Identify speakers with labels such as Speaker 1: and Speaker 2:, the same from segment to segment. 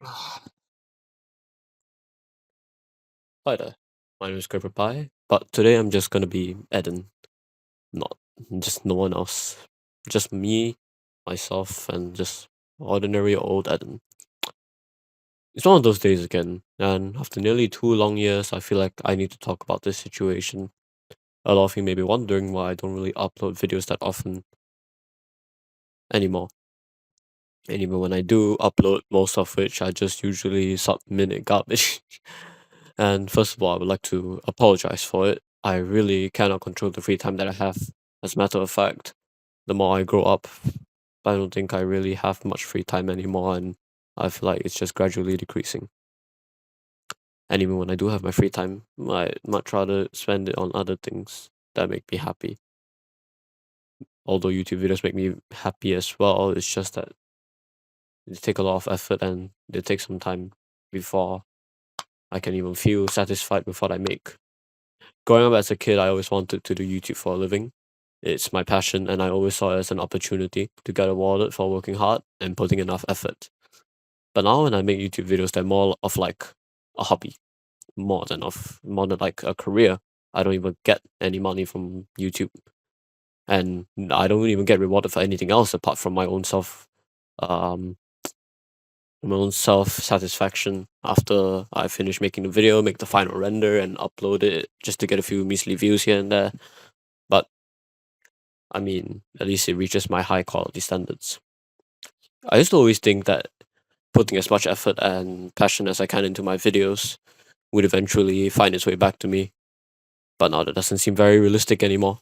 Speaker 1: Hi there. My name is Griffith Pie, but today I'm just gonna be Eden, not just no one else. Just me, myself, and just ordinary old Eden. It's one of those days again, and after nearly 2 long years, I feel like I need to talk about this situation. A lot of you may be wondering why I don't really upload videos that often anymore. And even when I do upload, most of which are just usually sub-minute garbage. And first of all, I would like to apologize for it. I really cannot control the free time that I have. As a matter of fact, the more I grow up, I don't think I really have much free time anymore, and I feel like it's just gradually decreasing. And even when I do have my free time, I'd much rather spend it on other things that make me happy. Although YouTube videos make me happy as well, it's just that they take a lot of effort and they take some time before I can even feel satisfied with what I make. Growing up as a kid, I always wanted to do YouTube for a living. It's my passion, and I always saw it as an opportunity to get rewarded for working hard and putting enough effort. But now when I make YouTube videos, they're more of like a hobby, more than like a career. I don't even get any money from YouTube, and I don't even get rewarded for anything else apart from um, my own self satisfaction after I finish making the video, make the final render, and upload it just to get a few measly views here and there. But I mean, at least it reaches my high quality standards. I used to always think that putting as much effort and passion as I can into my videos would eventually find its way back to me, but now that doesn't seem very realistic anymore.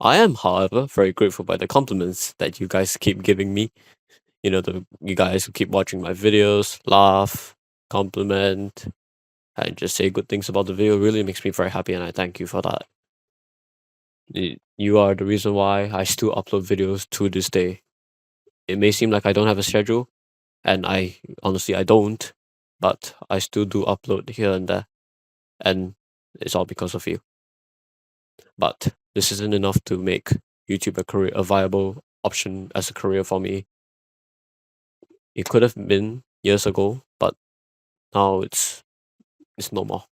Speaker 1: I am, however, very grateful by the compliments that you guys keep giving me. You guys who keep watching my videos, laugh, compliment, and just say good things about the video really makes me very happy, and I thank you for that. You are the reason why I still upload videos to this day. It may seem like I don't have a schedule, and I honestly I don't, but I still do upload here and there, and it's all because of you. But this isn't enough to make YouTube a viable option as a career for me. It could have been years ago, but now it's no more.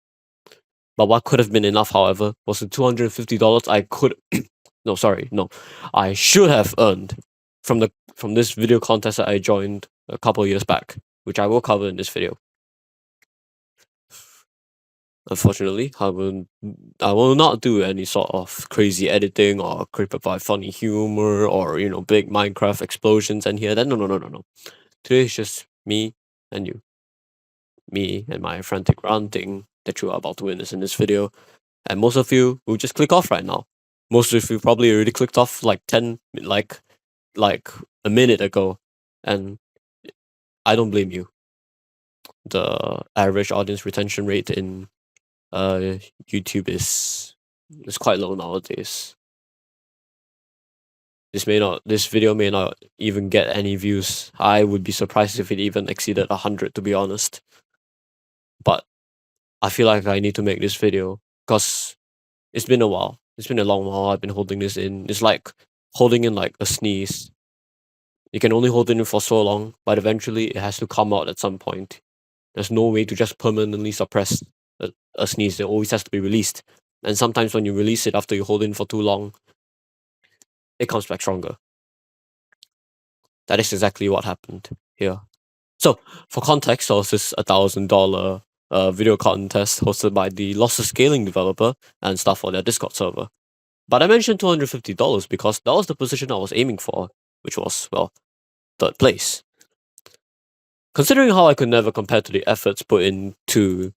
Speaker 1: But what could have been enough, however, was the $250 I could no, I should have earned from this video contest that I joined a couple years back, which I will cover in this video. Unfortunately, I will not do any sort of crazy editing or provide funny humor or big Minecraft explosions and here. Then no. Today is just me and you, me and my frantic ranting that you are about to witness in this video, and most of you will just click off right now. Most of you probably already clicked off like a minute ago, and I don't blame you. The average audience retention rate in YouTube is quite low nowadays. This video may not even get any views. I would be surprised if it even exceeded 100, to be honest. But I feel like I need to make this video because it's been a while. It's been a long while I've been holding this in. It's like holding in like a sneeze. You can only hold it in for so long, but eventually it has to come out at some point. There's no way to just permanently suppress a sneeze. It always has to be released. And sometimes when you release it after you hold it in for too long, it comes back stronger. That is exactly what happened here. So, for context, there was this $1,000 video contest hosted by the lossless scaling developer and stuff for their Discord server. But I mentioned $250 because that was the position I was aiming for, which was, well, third place. Considering how I could never compare to the efforts put into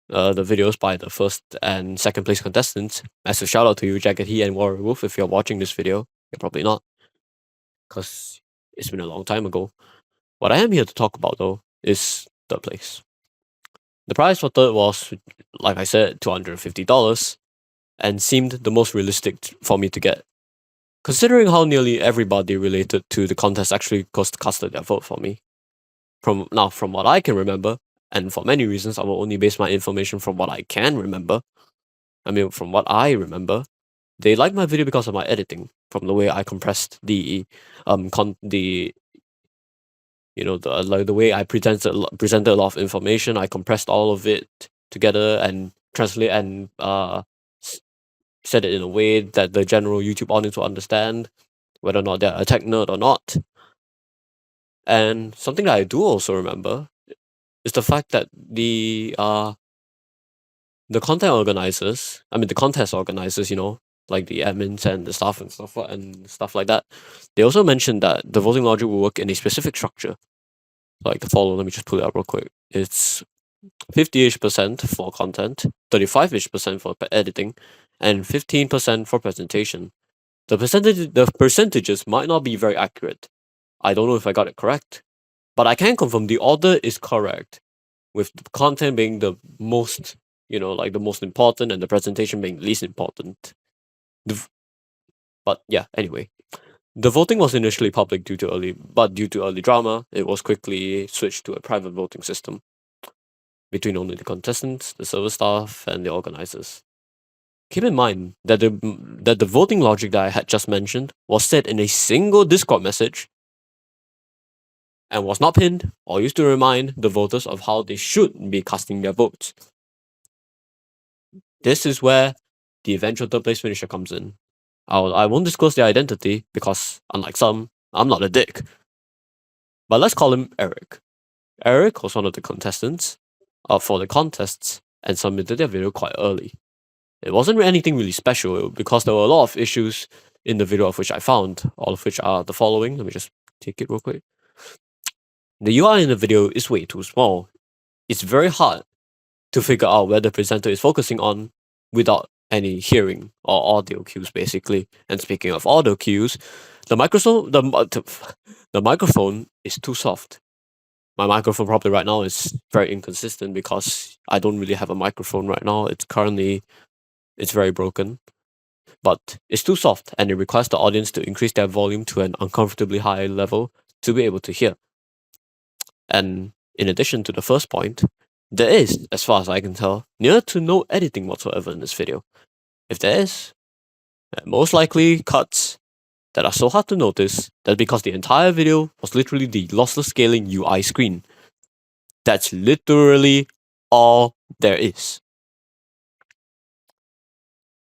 Speaker 1: the videos by the first and second place contestants, massive shout out to you, Jagged He and Warrior Wolf, if you're watching this video. You're probably not, because it's been a long time ago. What I am here to talk about, though, is third place. The prize for third was, like I said, $250, and seemed the most realistic for me to get. Considering how nearly everybody related to the contest actually casted their vote for me. From what I can remember, and for many reasons, I will only base my information from what I can remember. I mean, from what I remember, they liked my video because of my editing, from the way I compressed the the way I presented a lot of information. I compressed all of it together and translate and said it in a way that the general YouTube audience will understand, whether or not they're a tech nerd or not. And something that I do also remember is the fact that the content organizers, the contest organizers, like the admins and the staff and stuff like that, they also mentioned that the voting logic will work in a specific structure. Like the follow, let me just pull it up real quick. It's 50-ish% for content, 35-ish% for editing, and 15% for presentation. The percentages might not be very accurate. I don't know if I got it correct, but I can confirm the order is correct, with the content being the most, the most important, and the presentation being least important. But yeah, anyway. The voting was initially public due to early drama, it was quickly switched to a private voting system between only the contestants, the server staff, and the organizers. Keep in mind that the voting logic that I had just mentioned was said in a single Discord message and was not pinned or used to remind the voters of how they should be casting their votes. This is where the eventual third place finisher comes in. I won't disclose their identity because, unlike some, I'm not a dick. But let's call him Eric. Eric was one of the contestants for the contests and submitted their video quite early. It wasn't anything really special because there were a lot of issues in the video of which I found, all of which are the following. Let me just take it real quick. The UI in the video is way too small. It's very hard to figure out where the presenter is focusing on without any hearing or audio cues, basically. And speaking of audio cues, the microphone is too soft. My microphone probably right now is very inconsistent because I don't really have a microphone right now. It's very broken. But it's too soft, and it requires the audience to increase their volume to an uncomfortably high level to be able to hear. And in addition to the first point, there is, as far as I can tell, near to no editing whatsoever in this video. If there is, most likely cuts that are so hard to notice that because the entire video was literally the lossless scaling UI screen. That's literally all there is.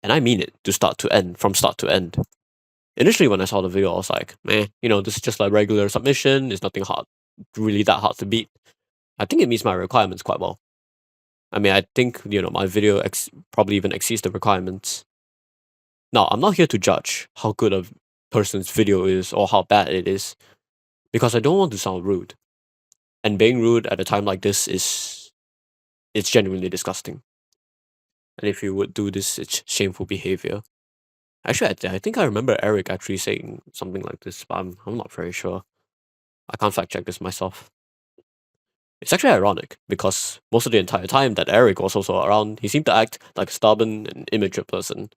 Speaker 1: And I mean it from start to end. Initially, when I saw the video, I was like, this is just like regular submission. It's nothing really that hard to beat. I think it meets my requirements quite well. I think, my video probably even exceeds the requirements. Now, I'm not here to judge how good a person's video is or how bad it is, because I don't want to sound rude. And being rude at a time like this it's genuinely disgusting. And if you would do this, it's shameful behavior. Actually, I think I remember Eric actually saying something like this, but I'm not very sure. I can't fact check this myself. It's actually ironic, because most of the entire time that Eric was also around, he seemed to act like a stubborn and immature person.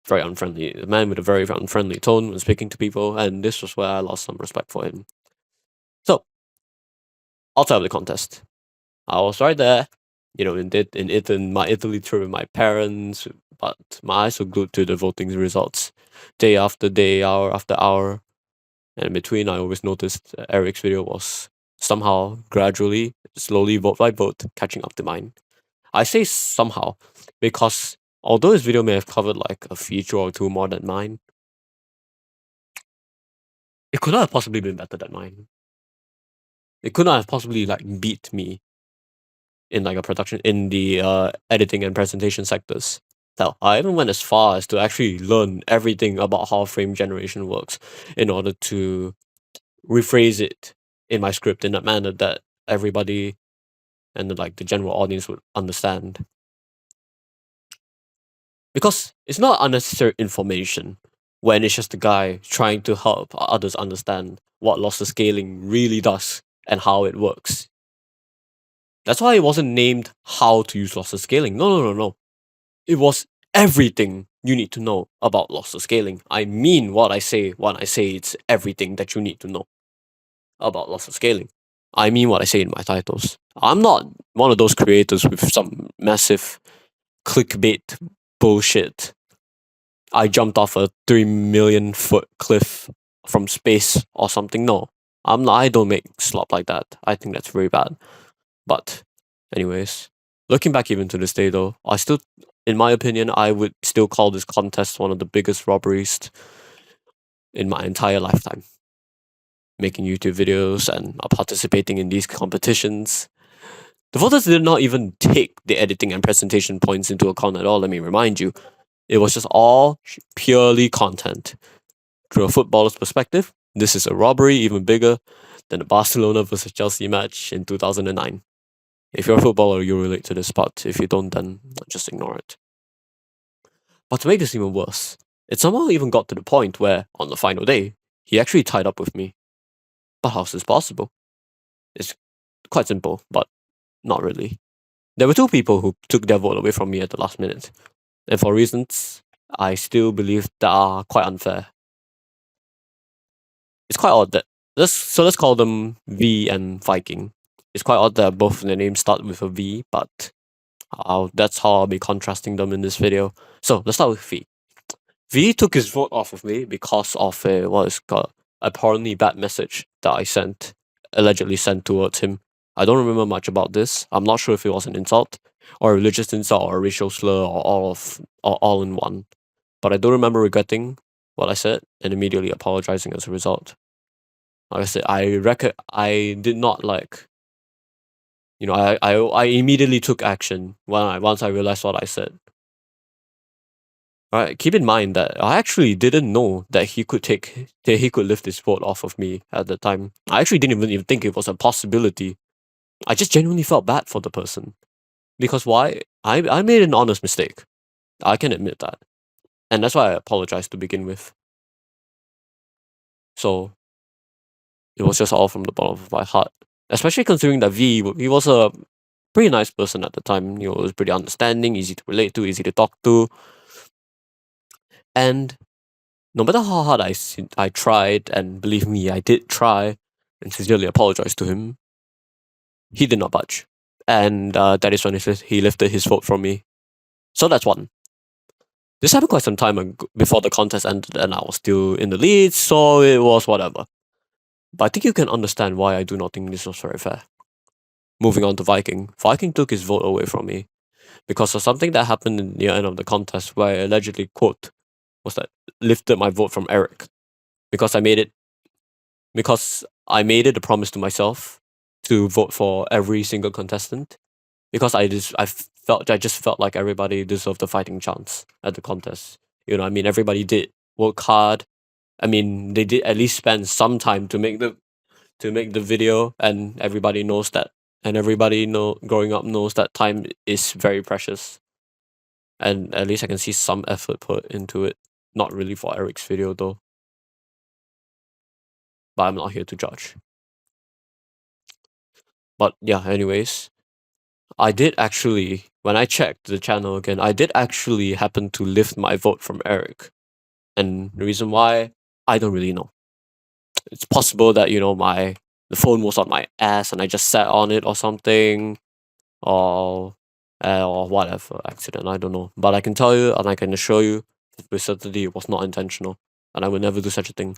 Speaker 1: Very unfriendly. A man with a very unfriendly tone when speaking to people, and this was where I lost some respect for him. So, outside of the contest, I was right there, in my Italy trip with my parents, but my eyes were glued to the voting results, day after day, hour after hour. And in between, I always noticed Eric's video was somehow, gradually, slowly, vote by vote, catching up to mine. I say somehow because although his video may have covered like a feature or two more than mine, it could not have possibly been better than mine. It could not have possibly beat me in the editing and presentation sectors. Hell, I even went as far as to actually learn everything about how frame generation works in order to rephrase it in my script in a manner that everybody and the general audience would understand. Because it's not unnecessary information when it's just a guy trying to help others understand what lossless scaling really does and how it works. That's why it wasn't named how to use lossless scaling. No. It was everything you need to know about lossless scaling. I mean what I say when I say it's everything that you need to know about lossless scaling. I mean what I say in my titles. I'm not one of those creators with some massive clickbait bullshit. I jumped off a 3 million foot cliff from space or something. No. I don't make slop like that. I think that's very bad. But, anyways, looking back even to this day though, in my opinion, I would still call this contest one of the biggest robberies in my entire lifetime. Making YouTube videos and participating in these competitions. The voters did not even take the editing and presentation points into account at all, let me remind you. It was just all purely content. Through a footballer's perspective, this is a robbery even bigger than the Barcelona versus Chelsea match in 2009. If you're a footballer, you relate to this part. If you don't, then just ignore it. But to make this even worse, it somehow even got to the point where, on the final day, he actually tied up with me. But how's this possible? It's quite simple, but not really. There were two people who took their vote away from me at the last minute, and for reasons I still believe that are quite unfair. It's quite odd that let's call them V and Viking. It's quite odd that both their names start with a V, but that's how I'll be contrasting them in this video. So let's start with V. V took his vote off of me because of what is called apparently bad message that I allegedly sent towards him. I don't remember much about this. I'm not sure if it was an insult, or a religious insult, or a racial slur, or all in one. But I do remember regretting what I said and immediately apologizing as a result. Like I said, I did not like. I immediately took action once I realized what I said. Alright, keep in mind that I actually didn't know that he could lift his vote off of me at the time. I actually didn't even think it was a possibility. I just genuinely felt bad for the person. Because why? I made an honest mistake. I can admit that. And that's why I apologized to begin with. So, it was just all from the bottom of my heart. Especially considering that he was a pretty nice person at the time. He was pretty understanding, easy to relate to, easy to talk to. And no matter how hard I tried, and believe me, I did try and sincerely apologize to him, he did not budge. And that is when he lifted his vote from me. So that's one. This happened quite some time before the contest ended, and I was still in the lead, so it was whatever. But I think you can understand why I do not think this was very fair. Moving on to Viking. Viking took his vote away from me because of something that happened in the end of the contest where I allegedly, quote, was that lifted my vote from Eric because I made it a promise to myself to vote for every single contestant because I just felt like everybody deserved a fighting chance at the contest. Everybody did work hard. They did at least spend some time to make the video, and everybody knows that. And everybody growing up knows that time is very precious. And at least I can see some effort put into it. Not really for Eric's video though. But I'm not here to judge. But yeah, anyways, I did actually, when I checked the channel again, I did actually happen to lift my vote from Eric. And the reason why, I don't really know. It's possible that, the phone was on my ass and I just sat on it or something. Or whatever accident, I don't know. But I can tell you and I can assure you with certainty it was not intentional. And I would never do such a thing.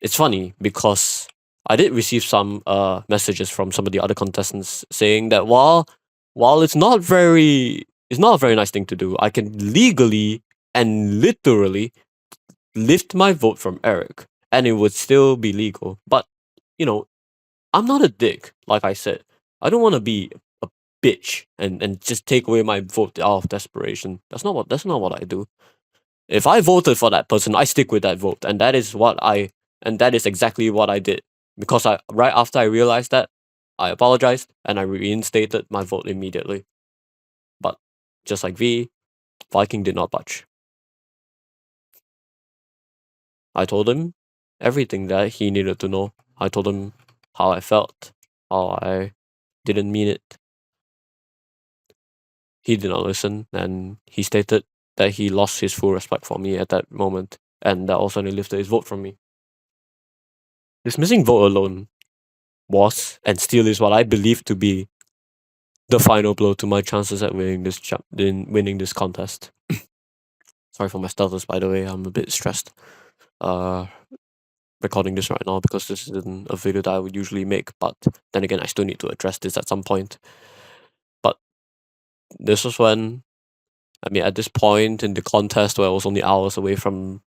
Speaker 1: It's funny because I did receive some messages from some of the other contestants saying that while it's not a very nice thing to do, I can legally and literally lift my vote from Eric and it would still be legal. But I'm not a dick, like I said. I don't want to be a bitch and just take away my vote out of desperation. That's not what I do. If I voted for that person, I stick with that vote, and that is exactly what I did. Because right after I realized that, I apologized and I reinstated my vote immediately. But just like Viking did not budge. I told him everything that he needed to know. I told him how I felt, how I didn't mean it. He did not listen, and he stated that he lost his full respect for me at that moment, and that also lifted his vote from me. This missing vote alone was and still is what I believe to be the final blow to my chances at winning this contest. Sorry for my stutters, by the way. I'm a bit stressed. recording this right now because this isn't a video that I would usually make, but then again, I still need to address this at some point. But this was when, I mean, at this point in the contest where I was only hours away from,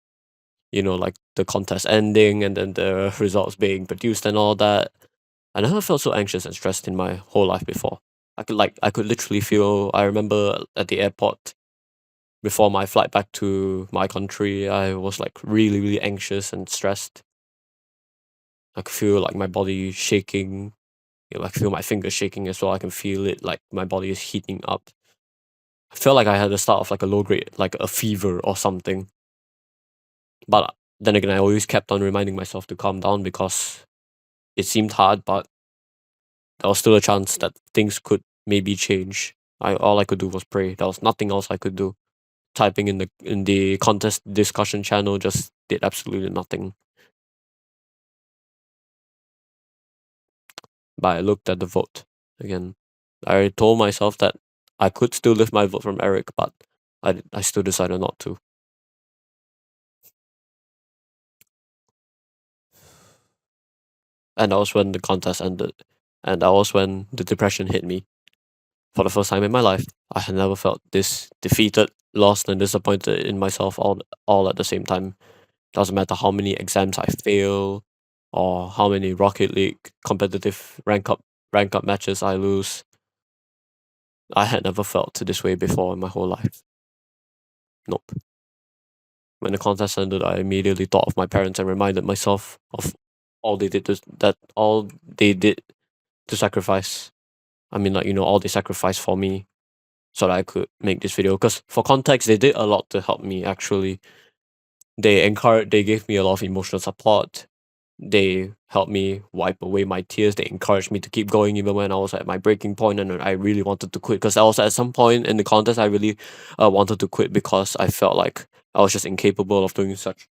Speaker 1: like the contest ending and then the results being produced and all that, I never felt so anxious and stressed in my whole life before. I could literally feel, I remember at the airport before my flight back to my country, I was like really, really anxious and stressed. I could feel like my body shaking. I feel my fingers shaking as well. I can feel it like my body is heating up. I felt like I had the start of like a low grade, like a fever or something. But then again, I always kept on reminding myself to calm down because it seemed hard, but there was still a chance that things could maybe change. All I could do was pray. There was nothing else I could do. Typing in the contest discussion channel just did absolutely nothing. But I looked at the vote again. I told myself that I could still lift my vote from Eric, but I still decided not to. And that was when the contest ended. And that was when the depression hit me. For the first time in my life, I had never felt this defeated, lost, and disappointed in myself all at the same time. Doesn't matter how many exams I fail, or how many Rocket League competitive rank up matches I lose. I had never felt this way before in my whole life. Nope. When the contest ended, I immediately thought of my parents and reminded myself of all they did to sacrifice. I mean, like, all they sacrificed for me so that I could make this video. Because for context, they did a lot to help me. Actually, they gave me a lot of emotional support. They helped me wipe away my tears. They encouraged me to keep going even when I was at my breaking point and I really wanted to quit. Because I was at some point in the contest, I really wanted to quit because I felt like I was just incapable of doing such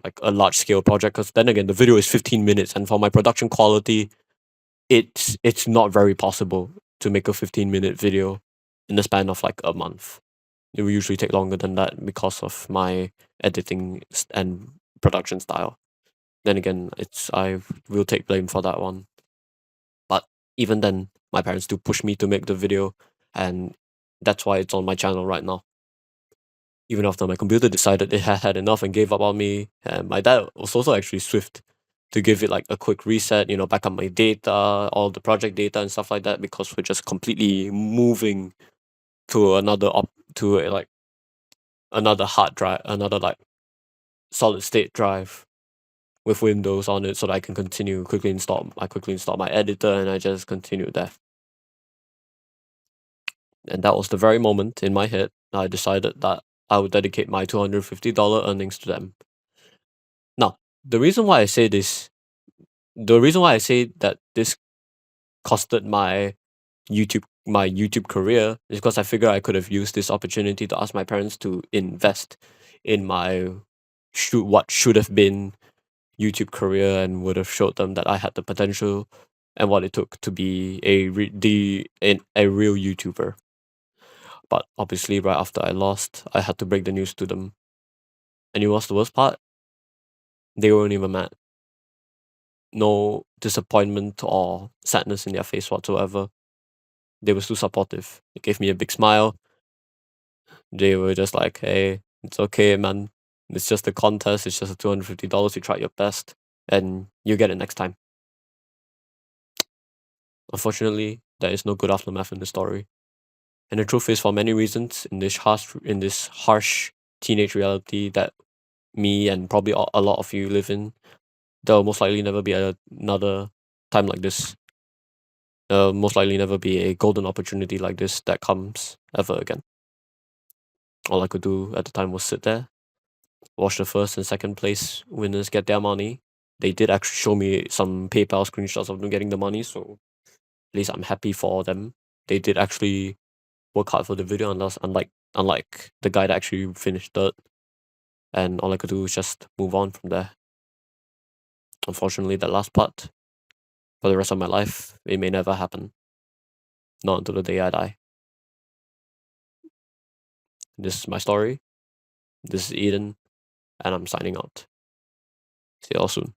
Speaker 1: like a large scale project. Because then again, the video is 15 minutes, and for my production quality, it's not very possible to make a 15-minute video in the span of like a month. It will usually take longer than that because of my editing and production style. Then again, I will take blame for that one. But even then, my parents do push me to make the video, and that's why it's on my channel right now. Even after my computer decided it had had enough and gave up on me, and my dad was also actually swift to give it like a quick reset, back up my data, all the project data and stuff like that, because we're just completely moving to like another hard drive, another like solid state drive with Windows on it, so that I can quickly install my editor, and I just continued there. And that was the very moment in my head I decided that I would dedicate my $250 earnings to them. Now, the reason why I say that this costed my YouTube career is because I figure I could have used this opportunity to ask my parents to invest in what should have been YouTube career, and would have showed them that I had the potential and what it took to be a real YouTuber. But obviously, right after I lost, I had to break the news to them. And you know what's the worst part? They weren't even mad. No disappointment or sadness in their face whatsoever. They were still supportive. They gave me a big smile. They were just like, "Hey, it's okay, man. It's just a contest. It's just a $250. You tried your best, and you get it next time." Unfortunately, there is no good aftermath in the story. And the truth is, for many reasons, in this harsh teenage reality that me and probably a lot of you live in, there will most likely never be another time like this. There will most likely never be a golden opportunity like this that comes ever again. All I could do at the time was sit there, watch the first and second place winners get their money. They did actually show me some PayPal screenshots of them getting the money, so at least I'm happy for them. They did actually work hard for the video, unlike the guy that actually finished third. And all I could do was just move on from there. Unfortunately, that last part, for the rest of my life, it may never happen. Not until the day I die. This is my story. This is Eden, and I'm signing out. See y'all soon.